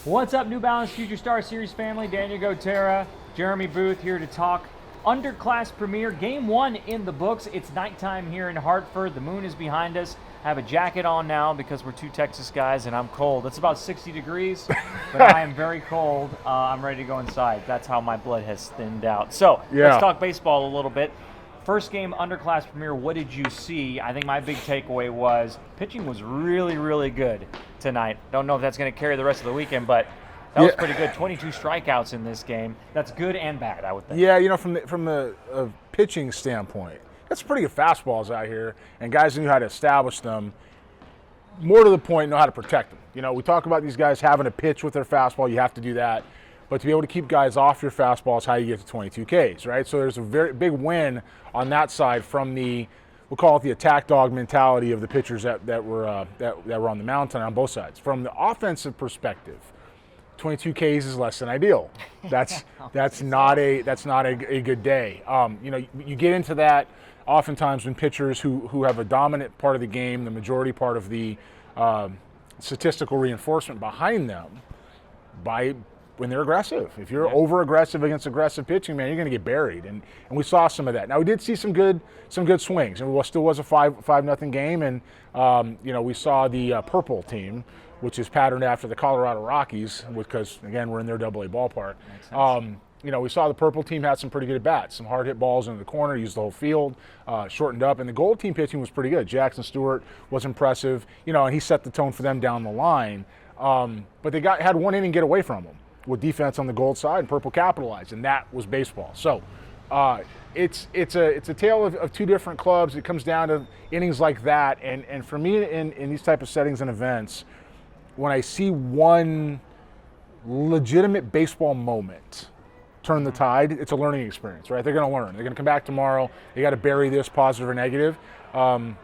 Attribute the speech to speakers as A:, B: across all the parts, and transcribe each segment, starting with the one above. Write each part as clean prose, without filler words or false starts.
A: What's up, New Balance Future Star Series family? Daniel Gotera, Jeremy Booth here to talk Underclass Premier. Game 1 in the books. It's nighttime here in Hartford. The moon is behind us. I have a jacket on now because we're two Texas guys and I'm cold. It's about 60 degrees, but I am very cold. I'm ready to go inside. That's how my blood has thinned out. So let's talk baseball a little bit. First game, Underclass Premier, what did you see? I think my big takeaway was pitching was really, really good tonight. Don't know if that's going to carry the rest of the weekend, but that was pretty good. 22 strikeouts in this game. That's good and bad, I would think.
B: Yeah, from the pitching standpoint, that's pretty good fastballs out here, and guys knew how to establish them. More to the point, know how to protect them. We talk about these guys having a pitch with their fastball. You have to do that. But to be able to keep guys off your fastball is how you get to 22 Ks, right? So there's a very big win on that side from we'll call it the attack dog mentality of the pitchers that were on the mound tonight on both sides. From the offensive perspective, 22 Ks is less than ideal. That's not a good day. You get into that oftentimes when pitchers who have a dominant part of the game, the majority part of the statistical reinforcement behind them, when they're aggressive. If you're over-aggressive against aggressive pitching, man, you're going to get buried. And we saw some of that. Now, we did see some good swings. And it still was a 5-0 game. And, we saw the purple team, which is patterned after the Colorado Rockies, because, again, we're in their AA ballpark. We saw the purple team had some pretty good at-bats, some hard-hit balls into the corner, used the whole field, shortened up. And the gold team pitching was pretty good. Jackson Stewart was impressive, and he set the tone for them down the line. But they had one inning get away from them with defense on the gold side, and purple capitalized, and that was baseball. So it's a tale of two different clubs. It comes down to innings like that, and for me in these type of settings and events, when I see one legitimate baseball moment turn the tide, it's a learning experience, right? They're going to learn. They're going to come back tomorrow. They got to bury this positive or negative, and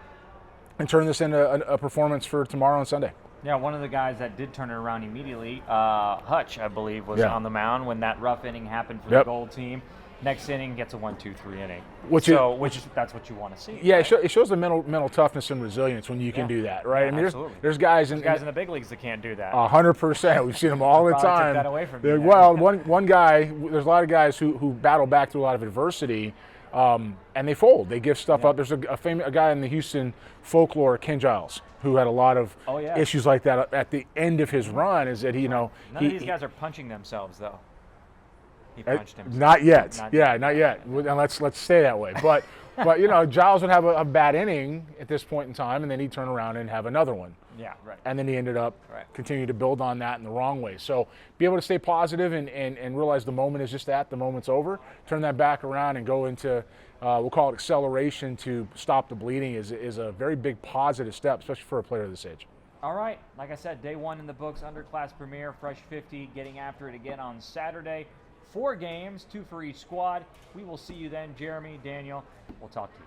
B: turn this into a performance for tomorrow and Sunday.
A: Yeah, one of the guys that did turn it around immediately, Hutch, I believe, was on the mound when that rough inning happened for the gold team. Next inning gets a 1-2-3 inning. Which that's what you want to see.
B: Yeah, right? It shows the mental toughness and resilience when you can do that, right?
A: Yeah,
B: there's guys in
A: the big leagues that can't do that.
B: 100%. We've seen them all the time.
A: Took that away from you.
B: Well, one guy. There's a lot of guys who battle back through a lot of adversity. And they fold. They give stuff up. There's a guy in the Houston folklore, Ken Giles, who had a lot of issues like that at the end of his run. Is that none
A: of these guys are punching themselves though. He punched himself.
B: Not yet. Not yet. And let's stay that way. But Giles would have a bad inning at this point in time, and then he'd turn around and have another one.
A: Yeah, right.
B: And then he ended up continuing to build on that in the wrong way. So be able to stay positive and realize the moment is just that, the moment's over, turn that back around and go into, we'll call it acceleration to stop the bleeding is a very big positive step, especially for a player of this age.
A: All right. Like I said, day 1 in the books, Underclass Premier, Fresh 50, getting after it again on Saturday. 4 games, 2 for each squad. We will see you then. Jeremy, Daniel, we'll talk to you.